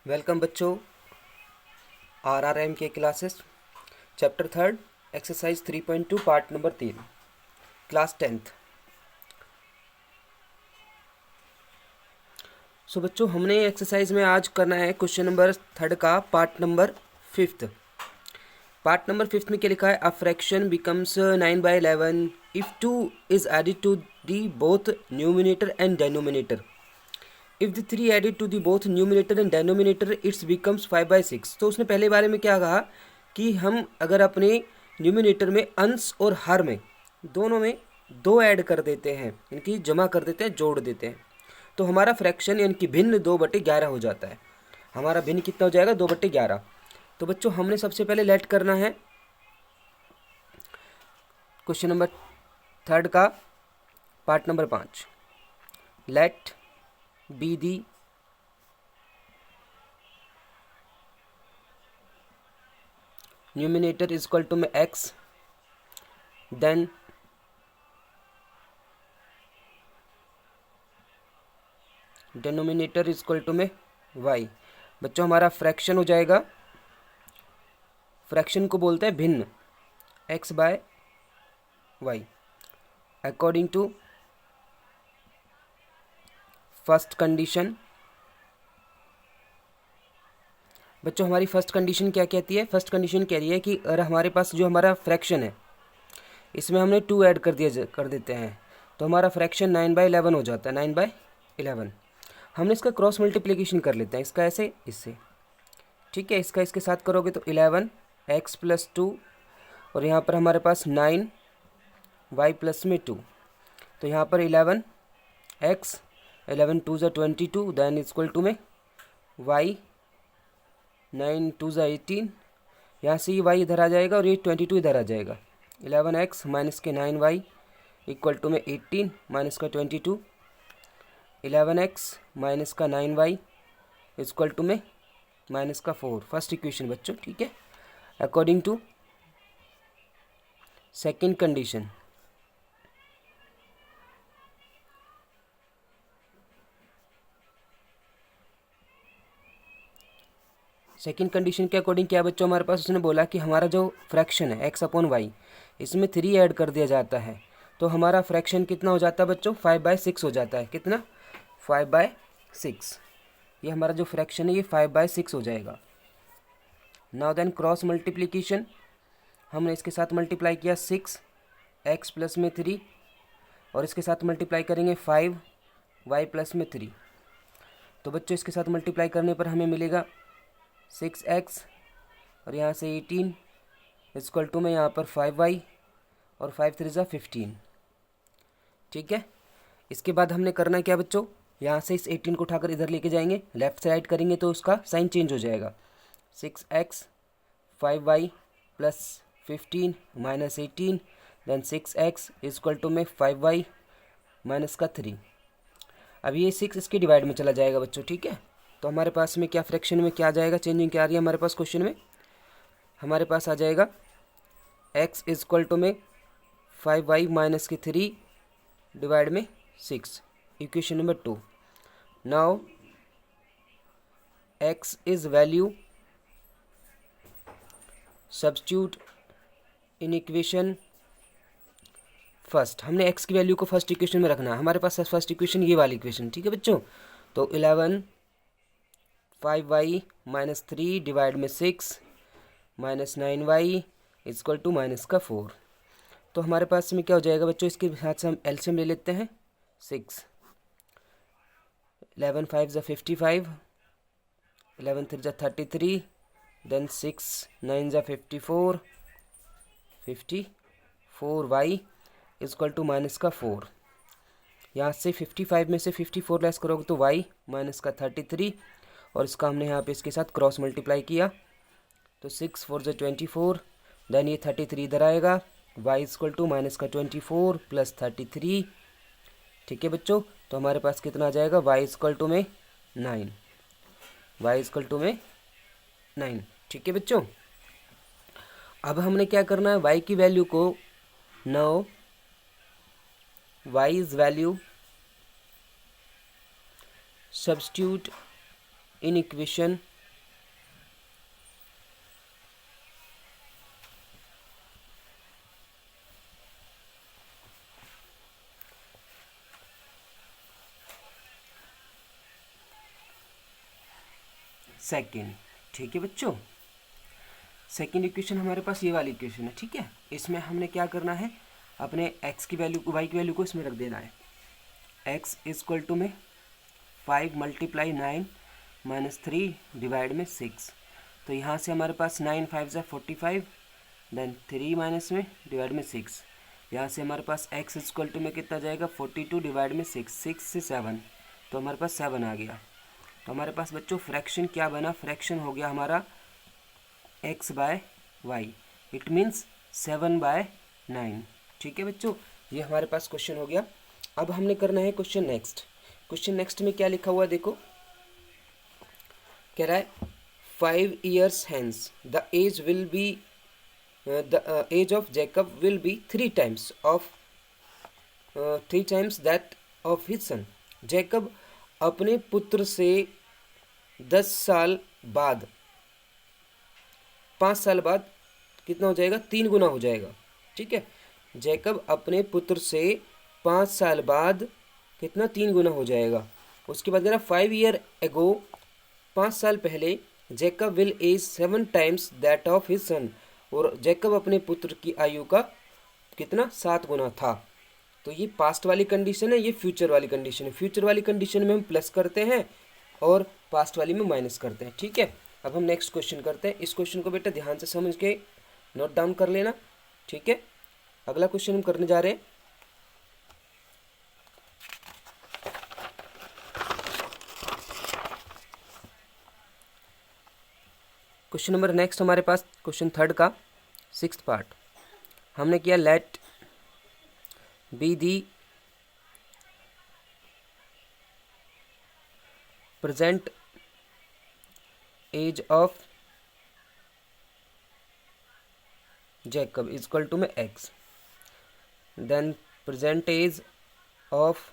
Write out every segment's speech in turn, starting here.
Welcome बच्चों, RRM के classes chapter 3 exercise 3.2 part number 3 class 10th। सो बच्चों, हमने एक्सरसाइज में आज करना है क्वेश्चन नंबर 3 का पार्ट नंबर 5। पार्ट नंबर 5 में क्या लिखा है? A fraction becomes 9/11 if 2 is added to the both numerator and denominator. If the 3 added to the both numerator and denominator it's becomes 5/6। तो उसने पहले बारे में क्या कहा कि हम अगर अपने न्यूमिनेटर में अंश और हर में दोनों में 2 ऐड कर देते हैं, इनकी जमा कर देते हैं, जोड़ देते हैं, तो हमारा फ्रैक्शन यानी कि भिन्न 2/11 हो जाता है। हमारा भिन्न कितना हो जाएगा? 2/11। तो बच्चों, हमने सबसे पहले लेट करना है क्वेश्चन नंबर 3 का part number 5। Let be the numerator is equal to में x, then denominator is equal to में y। बच्चों, हमारा फ्रैक्शन हो जाएगा, फ्रैक्शन को बोलते हैं भिन्न, x/y according to first condition. बच्चों, हमारी फर्स्ट कंडीशन क्या कहती है? फर्स्ट कंडीशन कह रही है कि अगर हमारे पास जो हमारा फ्रैक्शन है इसमें हमने 2 ऐड कर देते हैं तो हमारा फ्रैक्शन 9/11 हो जाता है। 9/11 हमने इसका क्रॉस मल्टीप्लिकेशन कर लेते हैं, इसका ऐसे इससे, ठीक है। इसका इसके साथ करोगे तो 11x + 2 और यहाँ पर हमारे पास 9y + में 2, तो यहाँ पर 11x 11 2 = 22 देन इक्वल टू में y 9 2 = 18। यहाँ से ये y इधर आ जाएगा और ये 22 इधर आ जाएगा। 11x माइनस के 9y इक्वल टू में 18 माइनस का 22। 11x माइनस का 9y इक्वल टू में माइनस का 4। फर्स्ट इक्वेशन बच्चों, ठीक है। According to second condition, second condition के अकॉर्डिंग क्या बच्चों हमारे पास? उसने बोला कि हमारा जो फ्रैक्शन है x/y इसमें 3 ऐड कर दिया जाता है तो हमारा फ्रैक्शन कितना हो जाता है बच्चों? 5/6 हो जाता है। कितना? 5/6। ये हमारा जो फ्रैक्शन है ये 5/6 हो जाएगा। नाउ देन क्रॉस मल्टीप्लिकेशन, हमने इसके साथ मल्टीप्लाई किया 6x + में 3 और इसके साथ मल्टीप्लाई करेंगे 5y + में 3। तो बच्चों, इसके साथ मल्टीप्लाई करने पर हमें मिलेगा 6x और यहाँ से 18 इक्वल टू में यहाँ पर 5y और 5 3 = 15, ठीक है। इसके बाद हमने करना क्या बच्चों? यहाँ से इस 18 को उठाकर इधर लेके जाएंगे, लेफ्ट साइड करेंगे तो उसका साइन चेंज हो जाएगा। 6x 5y + 15 - 18 then 6x equal to में 5y माइनस का 3। अब ये 6 इसके डिवाइड में चला जाएगा बच्चों, ठीक है। तो हमारे पास में क्या फ्रैक्शन में क्या आ जाएगा? चेंजिंग क्या आ रही है हमारे पास क्वेश्चन में? हमारे पास आ जाएगा x इक्वल टू में 5y माइनस के 3 डिवाइड में 6, equation number 2। Now x is value substitute in equation first. हमने x की वैल्यू को फर्स्ट इक्वेशन में रखना है। हमारे पास फर्स्ट इक्वेशन ये वाली इक्वेशन, ठीक है बच्चों। तो 11 5y - 3 डिवाइड में 6 minus 9y equal to minus का 4। तो हमारे पास में क्या हो जाएगा बच्चों? इसके साथ से हम एलसीएम ले लेते हैं। 6 11 5 = 55, 11 3 = 33 then 6 9 = 54, 54y equal to minus का 4। यहाँ से 55 में से 54 लेस करोगे तो y माइनस का 33 और इसका हमने यहाँ पे इसके साथ क्रॉस मल्टीप्लाई किया तो 6 4 = 24 देन ये 33 इधर आएगा, y इक्वल टू माइनस का 24 + 33, ठीक है बच्चों। तो हमारे पास कितना आ जाएगा? y इक्वल टू में 9, y इक्वल टू में 9, ठीक है बच्चों। अब हमने क्या करना है? y की वैल्यू को now y is value substitute in equation second. ठीक है बच्चों, सेकेंड इक्वेशन हमारे पास ये वाली इक्वेशन है। ठीक है, इसमें हमने क्या करना है, अपने x की वैल्यू y की वैल्यू को इसमें रख देना है। x इक्वल टू में 5 मल्टीप्लाई 9 माइनस 3 डिवाइड में 6। तो यहाँ से हमारे पास 9 5 ज़ा 45, देन 3 माइनस में डिवाइड में 6। यहाँ से हमारे पास x इक्वल टू में कितना जाएगा 42 डिवाइड में 6, 6 से 7, तो हमारे पास 7 आ गया। तो हमारे पास बच्चों फ्रैक्शन क्या बना, फ्रैक्शन हो गया हमारा x by y, it means 7/9। ठीक है बच्चों, ये हमारे पास क्वेश्चन हो गया। अब हमने करना है क्वेश्चन नेक्स्ट। क्वेश्चन नेक्स्ट में क्या लिखा हुआ है देखो, कह रहा है 5 years hence the age will be the age of Jacob will be 3 times that of his son। Jacob अपने पुत्र से 10 साल बाद, 5 साल बाद कितना हो जाएगा, 3 गुना हो जाएगा। ठीक है, जैकब अपने पुत्र से 5 साल बाद कितना, 3 गुना हो जाएगा। उसके बाद 5 year ago, 5 साल पहले, Jacob will age 7 times that of his son, और जैकब अपने पुत्र की आयु का कितना, 7 गुना था। तो ये पास्ट वाली कंडीशन है, ये फ्यूचर वाली कंडीशन है। फ्यूचर वाली कंडीशन में हम प्लस करते हैं और पास्ट वाली में माइनस करते हैं। ठीक है, अब हम नेक्स्ट क्वेश्चन करते हैं। इस क्वेश्चन को बेटा ध्यान से समझ के नोट डाउन कर लेना। ठीक है, अगला क्वेश्चन हम करने जा रहे हैं। क्वेश्चन नंबर नेक्स्ट हमारे पास क्वेश्चन थर्ड का 6th पार्ट हमने किया, let be the present age of Jacob equal to में x, then present age of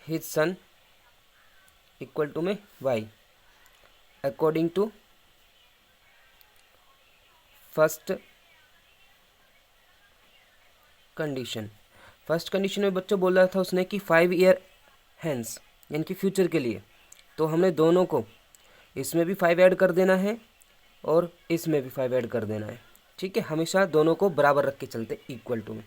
his son equal to में y according to first condition. First condition में बच्चों बोल रहा था उसने कि 5 year hence, यानी कि फ्यूचर के लिए। तो हमने दोनों को, इसमें भी 5 ऐड कर देना है और इसमें भी 5 ऐड कर देना है। ठीक है, हमेशा दोनों को बराबर रख के चलते, इक्वल टू में।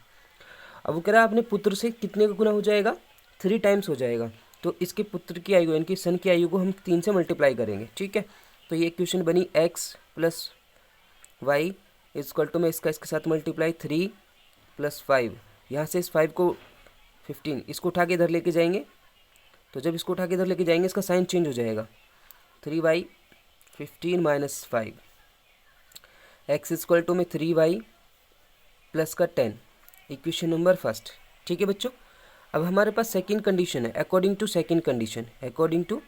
अब वो कह रहा है अपने पुत्र से कितने का गुना हो जाएगा, 3 times हो जाएगा। तो इसके पुत्र की आयु यानी कि सन की आयु को हम 3 से मल्टीप्लाई करेंगे। ठीक है, तो ये इक्वेशन बनी x plus y equal to में इसका इसके साथ मल्टीप्लाई 3 + 5। यहाँ से इस 5 को 15, इसको उठा के इधर लेके जाएंगे। तो जब इसको उठा के इधर लेके जाएंगे इसका साइन चेंज हो जाएगा, 3/15 - 5, x इक्वल टू में 3y प्लस का 10, इक्वेशन नंबर फर्स्ट। ठीक है बच्चों, अब हमारे पास सेकंड कंडीशन है, according to second condition, according to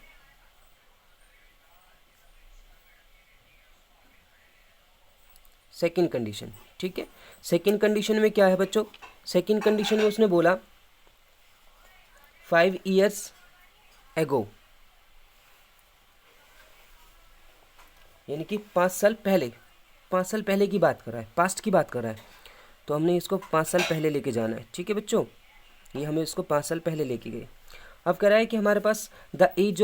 second condition. ठीक है, सेकंड कंडीशन में क्या है बच्चों, सेकंड कंडीशन में उसने बोला 5 years ago, यानी कि 5 साल पहले, 5 साल पहले की बात कर रहा है, पास्ट की बात कर रहा है। तो हमने इसको 5 साल पहले लेके जाना है। ठीक है बच्चों, ये हमें इसको 5 साल पहले लेके गए। अब कह रहा है कि हमारे पास the age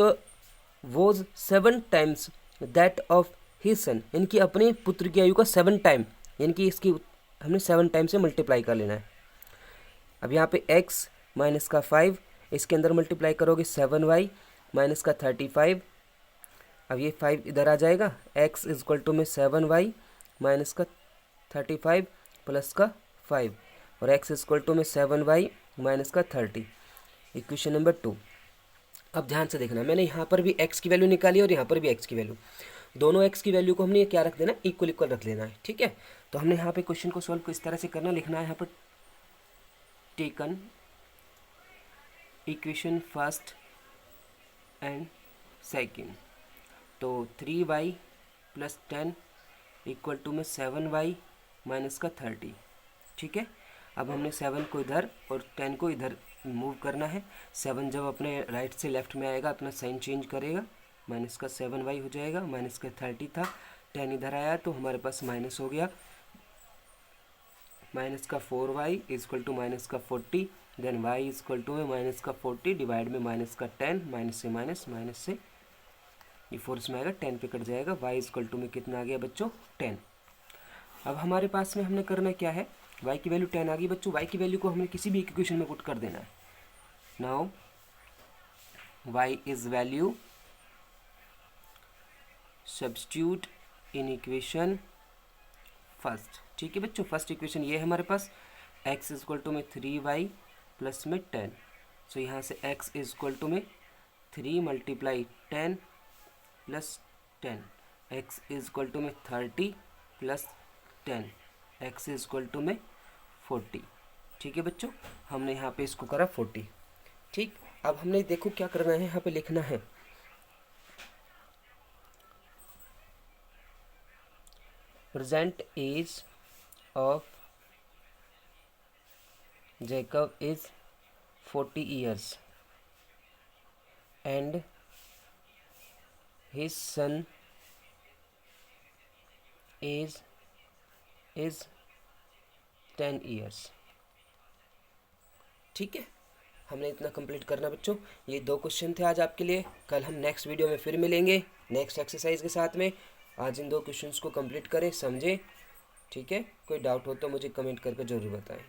was 7 times that of his son, यानी कि अपने पुत्र की आयु का 7 टाइम, यानी कि इसकी हमने 7 टाइम से मल्टीप्लाई कर लेना है। अब यहाँ पे x माइनस का 5, इसके अंदर मल्टीप्लाई करोगे 7y माइनस का 35। अब ये 5 इधर आ जाएगा, x इक्वल टू में 7y माइनस का 35 प्लस का 5, और x इक्वल टू में 7y माइनस का 30, इक्वेशन नंबर 2। अब ध्यान से देखना, मैंने यहाँ पर भी x की वैल्यू निकाली और यहाँ पर भी x की वैल्यू, दोनों x की वैल्यू को हमने क्या रख देना, इक्वल इक्वल रख लेना है। ठीक है, तो हमने यहाँ पे क्वेश्चन को सॉल्व इस तरह से करना, लिखना है यहाँ पर taken equation first and second. तो 3y प्लस 10 इक्वल टू में 7y माइनस का 30। ठीक है, अब हमने 7 को इधर और 10 को इधर मूव करना है। 7 जब अपने राइट से लेफ्ट में आएगा अपना साइन चेंज करेगा, माइनस का 7y हो जाएगा, माइनस का 30 था, 10 इधर आया तो हमारे पास माइनस हो गया, माइनस का 4y इक्वल टू माइनस का 40, देन y इक्वल टू में माइनस का 40 डिवाइड में माइनस का 10, माइनस से माइनस, माइनस से ये 4 इसमें आएगा, 10 पे कट जाएगा, y इक्वल टू में कितना आ गया बच्चों 10। अब हमारे पास में हमने करना क्या है, y की वैल्यू 10 आ गई बच्चों, y की वैल्यू को हमें किसी भी इक्वेशन में पुट कर देना है। Now y is value substitute in equation first. ठीक है बच्चों, फर्स्ट इक्वेशन ये है हमारे पास, x इज इक्वल टू में 3y प्लस में 10। सो यहाँ से x इज इक्वल टू में 3 multiply 10 plus 10, x is equal to में 30 plus 10, x is equal to में 40। ठीक है बच्चों, हमने यहाँ पे इसको करा 40। ठीक, अब हमने देखो क्या करना है, यहाँ पे लिखना है present age of Jacob is 40 years and his son age is 10 years। ठीक है, हमने इतना कंप्लीट करना बच्चों। ये 2 क्वेश्चन थे आज आपके लिए। कल हम नेक्स्ट वीडियो में फिर मिलेंगे नेक्स्ट एक्सरसाइज के साथ में। आज इन 2 क्वेश्चंस को कंप्लीट करें, समझें। ठीक है, कोई डाउट हो तो मुझे कमेंट करके ज़रूर बताएं।